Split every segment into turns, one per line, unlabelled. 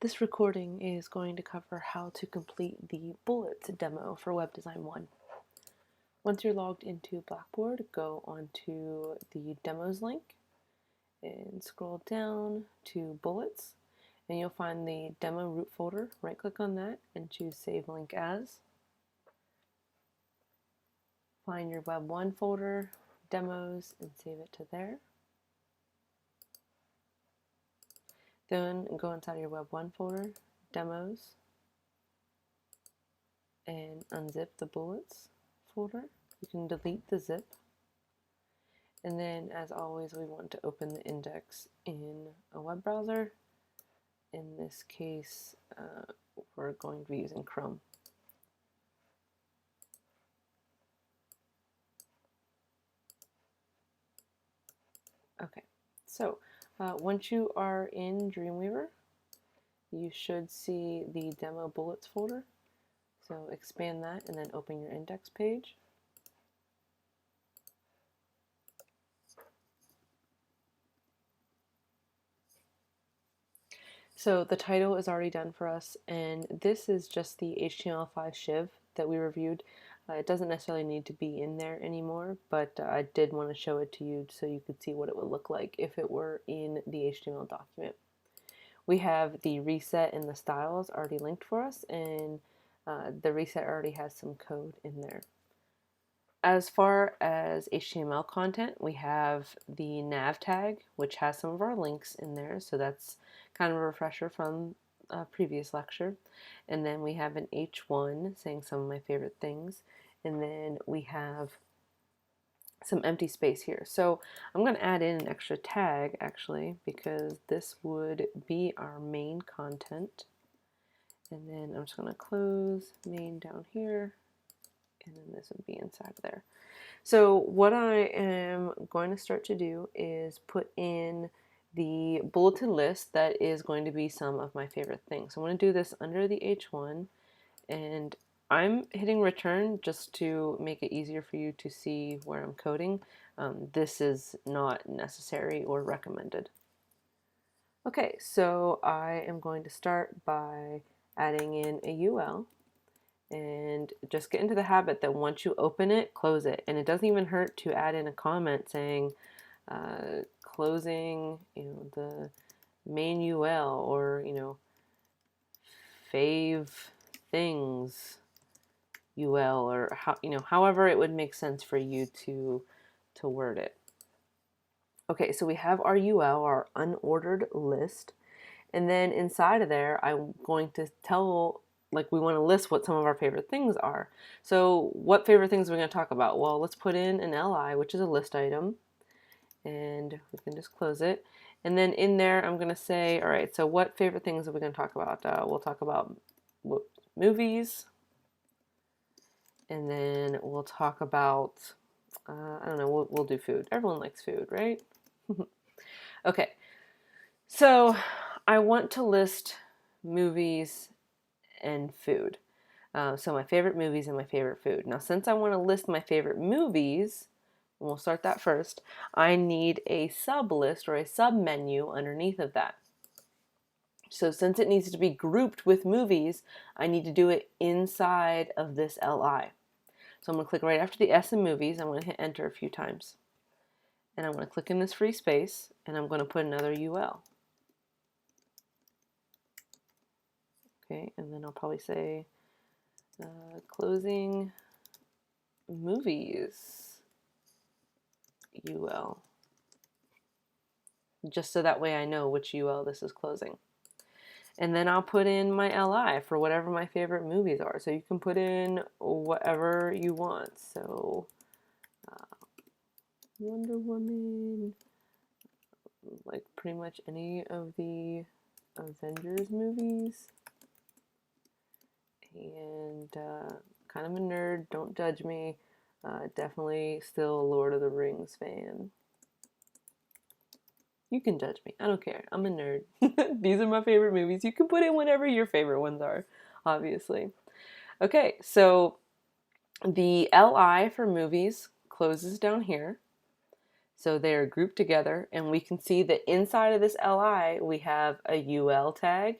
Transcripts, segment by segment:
This recording is going to cover how to complete the bullets demo for WebDesign 1. Once you're logged into Blackboard, go onto the demos link and scroll down to bullets, and you'll find the demo root folder. Right click on that and choose Save Link As. Find your Web 1 folder, demos, and save it to there. Then go inside your Web 1 folder, demos, and unzip the bullets folder. You can delete the zip. And then, as always, we want to open the index in a web browser. In this case, we're going to be using Chrome. Okay, so once you are in Dreamweaver, you should see the demo bullets folder. So expand that and then open your index page. So the title is already done for us, and this is just the HTML5 shiv that we reviewed. It doesn't necessarily need to be in there anymore, but I did want to show it to you so you could see what it would look like if it were in the HTML document. We have the reset and the styles already linked for us, and the reset already has some code in there. As far as HTML content, we have the nav tag, which has some of our links in there, so that's kind of a refresher from a previous lecture. And then we have an H1 saying some of my favorite things, and then we have some empty space here. So I'm going to add in an extra tag actually, because this would be our main content. And then I'm just going to close main down here, and then this would be inside of there. So what I am going to start to do is put in the bulleted list that is going to be some of my favorite things. So I'm going to do this under the H1, and I'm hitting return just to make it easier for you to see where I'm coding. This is not necessary or recommended. Okay, so I am going to start by adding in a UL. And just get into the habit that once you open it, close it. And it doesn't even hurt to add in a comment saying closing, the main UL, or fave things UL, or however it would make sense for you to word it. Okay, so we have our UL, our unordered list, and then inside of there, I'm going to tell, we want to list what some of our favorite things are. So what favorite things are we going to talk about? Well, let's put in an LI, which is a list item, and we can just close it. And then in there, I'm going to say, all right, so what favorite things are we going to talk about? We'll talk about movies, and then we'll talk about, I don't know, we'll do food. Everyone likes food, right? Okay, so I want to list movies and food. So my favorite movies and my favorite food. Now, since I want to list my favorite movies, and we'll start that first, I need a sub list or a sub menu underneath of that. So since it needs to be grouped with movies, I need to do it inside of this LI. So I'm going to click right after the S in movies. I'm going to hit enter a few times. And I'm going to click in this free space, and I'm going to put another UL. Okay, and then I'll probably say closing movies UL, just so that way I know which UL this is closing. And then I'll put in my LI for whatever my favorite movies are. So you can put in whatever you want. So Wonder Woman, like pretty much any of the Avengers movies. And kind of a nerd, don't judge me. Definitely still a Lord of the Rings fan. You can judge me. I don't care. I'm a nerd. These are my favorite movies. You can put in whatever your favorite ones are, obviously. Okay, so the LI for movies closes down here. So they're grouped together, and we can see that inside of this LI, we have a UL tag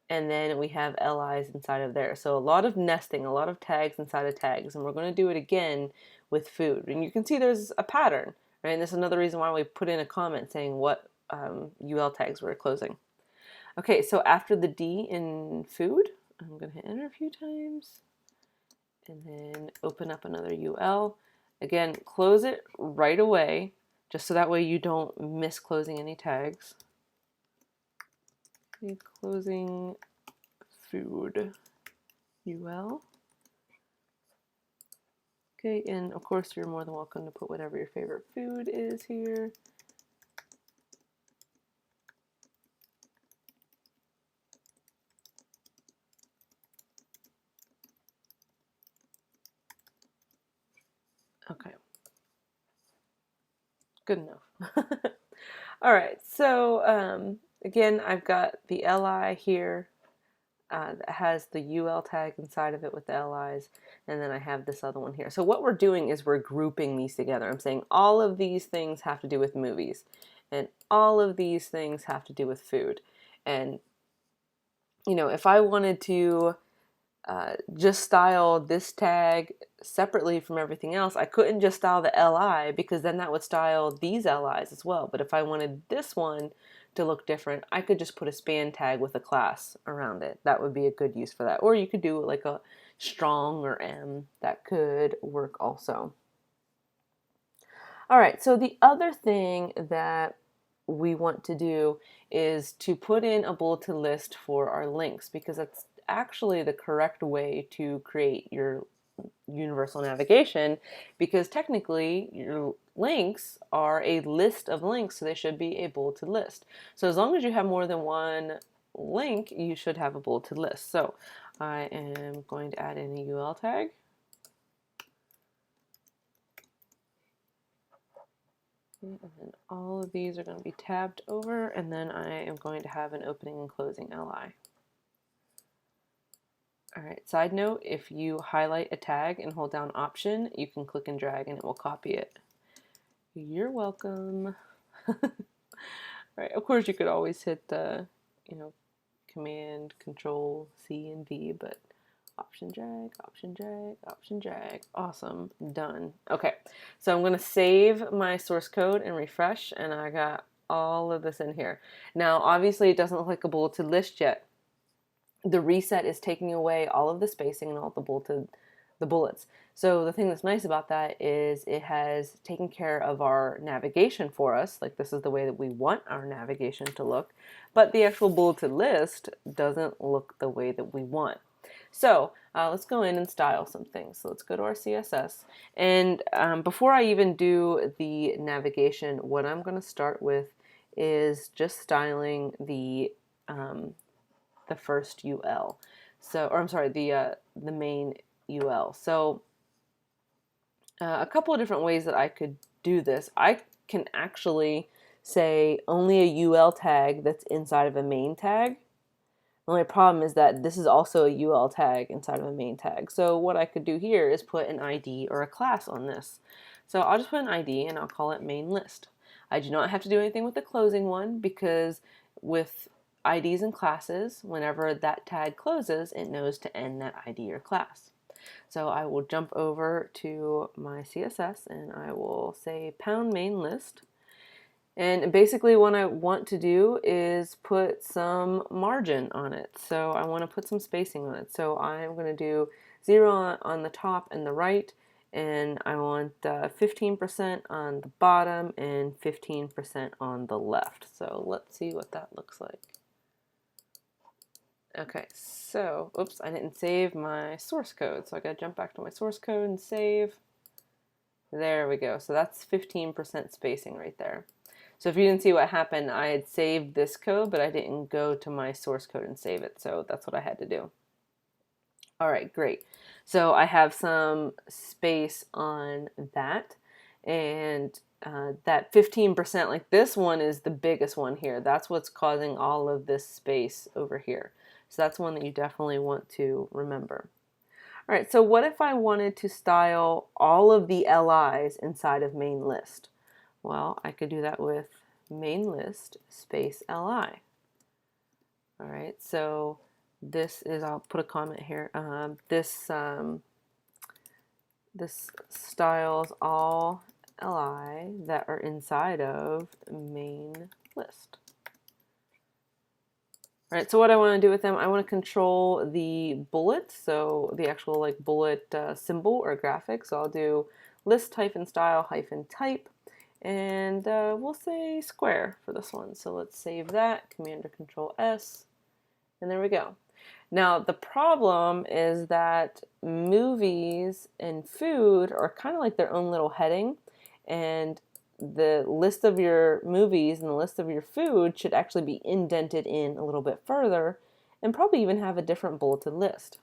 and then we have LIs inside of there. So a lot of nesting, a lot of tags inside of tags, and we're going to do it again with food. And you can see there's a pattern, right? And this is another reason why we put in a comment saying what UL tags we're closing. Okay, so after the D in food, I'm going to hit enter a few times, and then open up another UL. Again, close it right away, just so that way you don't miss closing any tags. Okay, closing food UL. Okay, and of course you're more than welcome to put whatever your favorite food is here. Okay. Good enough. All right, so again, I've got the LI here that has the UL tag inside of it with the LIs, and then I have this other one here. So what we're doing is we're grouping these together. I'm saying all of these things have to do with movies, and all of these things have to do with food. And, you know, if I wanted to just style this tag separately from everything else, I couldn't just style the LI because then that would style these LIs as well. But if I wanted this one to look different, I could just put a span tag with a class around it. That would be a good use for that. Or you could do like a strong or M. That could work also. All right, so the other thing that we want to do is to put in a bulleted list for our links, because that's actually the correct way to create your universal navigation, because technically your links are a list of links, so they should be a bulleted list. So as long as you have more than one link, you should have a bulleted list. So I am going to add in a UL tag. And then all of these are going to be tabbed over, and then I am going to have an opening and closing LI. All right, side note, if you highlight a tag and hold down Option, you can click and drag and it will copy it. You're welcome. Right, of course you could always hit you know, Command, Control, C and V, but Option drag, Option drag, Option drag. Awesome, done. Okay, so I'm gonna save my source code and refresh, and I got all of this in here. Now, obviously it doesn't look like a bulleted list yet. The reset is taking away all of the spacing and all the bullets. So the thing that's nice about that is it has taken care of our navigation for us. Like, this is the way that we want our navigation to look, but the actual bulleted list doesn't look the way that we want. So let's go in and style some things. So let's go to our CSS. And before I even do the navigation, what I'm going to start with is just styling the first UL. So, or I'm sorry, the main UL. So a couple of different ways that I could do this. I can actually say only a UL tag that's inside of a main tag. The only problem is that this is also a UL tag inside of a main tag. So what I could do here is put an ID or a class on this. So I'll just put an ID and I'll call it main list. I do not have to do anything with the closing one, because with IDs and classes, whenever that tag closes, it knows to end that ID or class. So I will jump over to my CSS and I will say pound main list. And basically what I want to do is put some margin on it. So I want to put some spacing on it. So I'm going to do 0 on the top and the right, and I want 15% on the bottom and 15% on the left. So let's see what that looks like. Okay, so, oops, I didn't save my source code. So I gotta jump back to my source code and save. There we go. So that's 15% spacing right there. So if you didn't see what happened, I had saved this code, but I didn't go to my source code and save it. So that's what I had to do. All right, great. So I have some space on that, and that 15%, like this one is the biggest one here. That's what's causing all of this space over here. So that's one that you definitely want to remember. All right, so what if I wanted to style all of the LIs inside of main list? Well, I could do that with main list space LI. All right, so this is, I'll put a comment here, this styles all li that are inside of main list. All right, so what I want to do with them, I want to control the bullet, so the actual like bullet symbol or graphic. So I'll do list hyphen style hyphen type, and we'll say square for this one. So let's save that, Command or Control S, and there we go. Now the problem is that movies and food are kind of like their own little heading, and the list of your movies and the list of your food should actually be indented in a little bit further and probably even have a different bulleted list.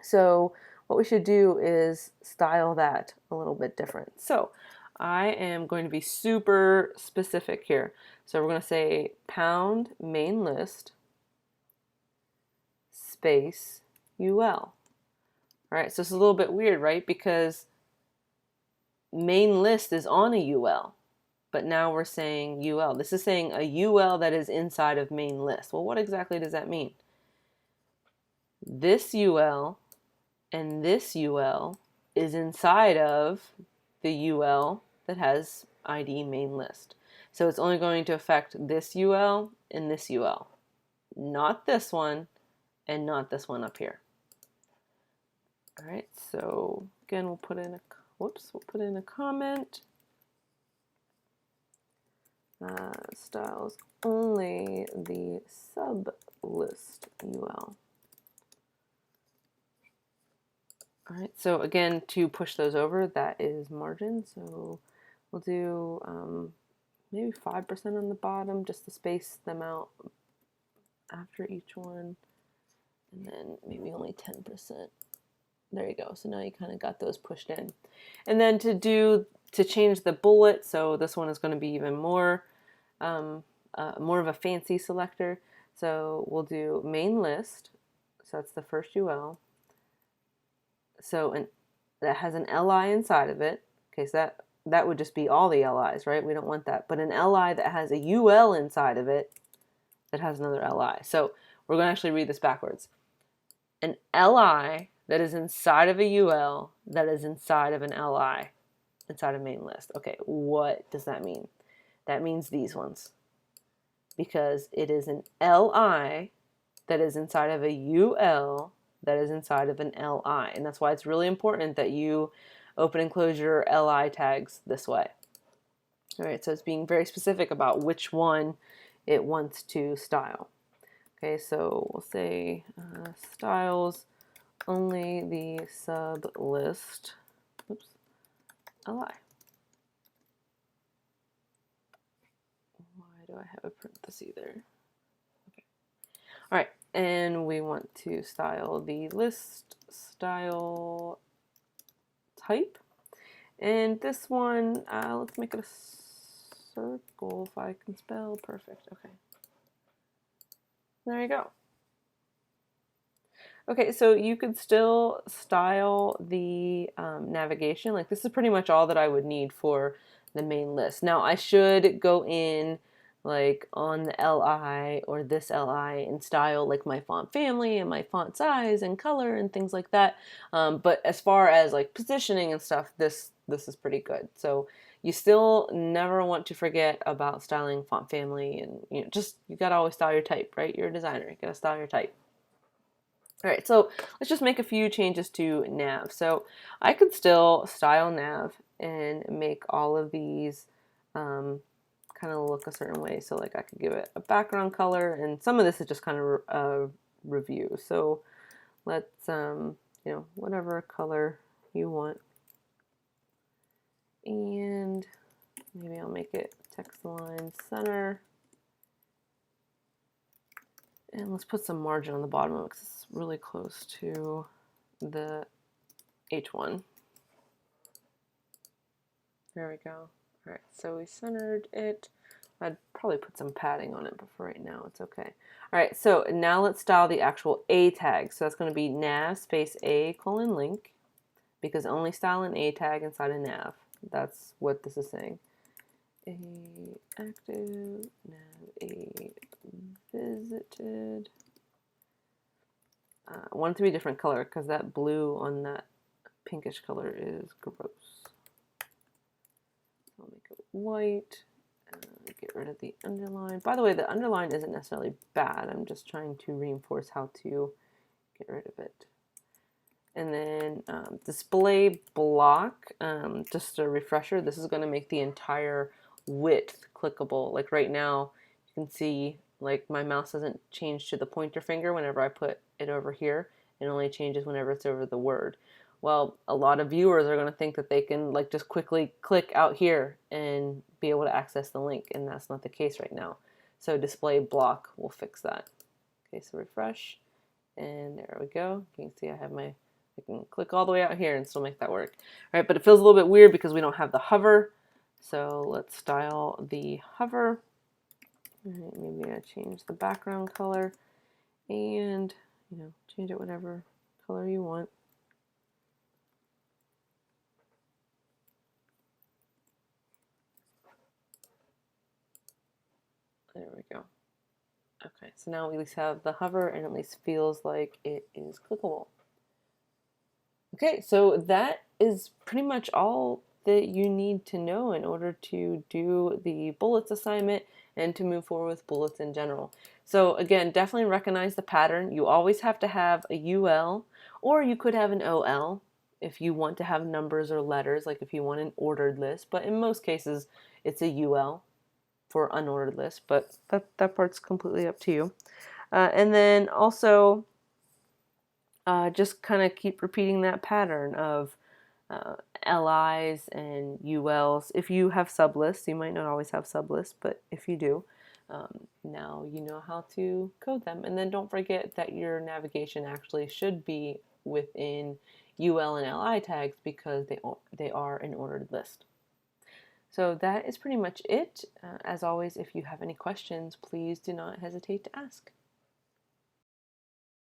So what we should do is style that a little bit different. So I am going to be super specific here. So we're going to say pound main list space UL. All right, so this is a little bit weird, right? Because main list is on a UL, but now we're saying UL. This is saying a UL that is inside of main list. Well, what exactly does that mean? This UL and this UL is inside of the UL that has ID main list. So it's only going to affect this UL and this UL, not this one and not this one up here. All right, so again, we'll put in a comment. Styles only the sub list UL. All right, so again, to push those over, that is margin. So we'll do maybe 5% on the bottom just to space them out after each one. And then maybe only 10%. There you go. So now you kind of got those pushed in. And then to change the bullet, so this one is going to be even more of a fancy selector. So we'll do main list. So that's the first UL. So that has an LI inside of it. Okay, so that would just be all the LIs, right? We don't want that. But an LI that has a UL inside of it that has another LI. So we're going to actually read this backwards. An LI that is inside of a UL that is inside of an LI inside of main list. Okay, what does that mean? That means these ones. Because it is an LI that is inside of a UL that is inside of an LI. And that's why it's really important that you open and close your LI tags this way. All right, so it's being very specific about which one it wants to style. Okay, so we'll say styles only the sub list, oops, LI. Why do I have a parenthesis there? Okay. All right, and we want to style the list style type. And this one, let's make it a circle if I can spell. Perfect. Okay. There you go. Okay, so you could still style the navigation. Like this is pretty much all that I would need for the main list. Now I should go in like on the LI or this LI and style like my font family and my font size and color and things like that. But as far as like positioning and stuff, this is pretty good. So you still never want to forget about styling font family, and you gotta always style your type, right? You're a designer, you gotta style your type. All right, so let's just make a few changes to nav. So I could still style nav and make all of these kind of look a certain way. So like I could give it a background color, and some of this is just kind of a review. So let's, whatever color you want. And maybe I'll make it text line center. And let's put some margin on the bottom of it because it's really close to the H1. There we go. All right, so we centered it. I'd probably put some padding on it, but for right now, it's okay. All right, so now let's style the actual A tag. So that's going to be nav space A : link, because only style an A tag inside a nav. That's what this is saying. A active, nav A visited, I want it to be a different color because that blue on that pinkish color is gross. I'll make it white. Get rid of the underline. By the way, the underline isn't necessarily bad. I'm just trying to reinforce how to get rid of it. And then display block, just a refresher, this is going to make the entire width clickable. Like right now, you can see like my mouse doesn't change to the pointer finger whenever I put it over here. It only changes whenever it's over the word. Well, a lot of viewers are going to think that they can like just quickly click out here and be able to access the link, and that's not the case right now. So display block will fix that. Okay, so refresh, and there we go. You can see I have my, I can click all the way out here and still make that work. All right, but it feels a little bit weird because we don't have the hover. So let's style the hover. All right, maybe I change the background color and, you know, change it whatever color you want. There we go. Okay, so now we at least have the hover and at least feels like it is clickable. Okay, so that is pretty much all that you need to know in order to do the bullets assignment and to move forward with bullets in general. So again, definitely recognize the pattern. You always have to have a UL, or you could have an OL if you want to have numbers or letters, like if you want an ordered list, but in most cases it's a UL for unordered list, but that part's completely up to you. And then also just kind of keep repeating that pattern of LIs and ULs. If you have sublists, you might not always have sublists, but if you do, now you know how to code them. And then don't forget that your navigation actually should be within UL and LI tags because they are an ordered list. So that is pretty much it. As always, if you have any questions, please do not hesitate to ask.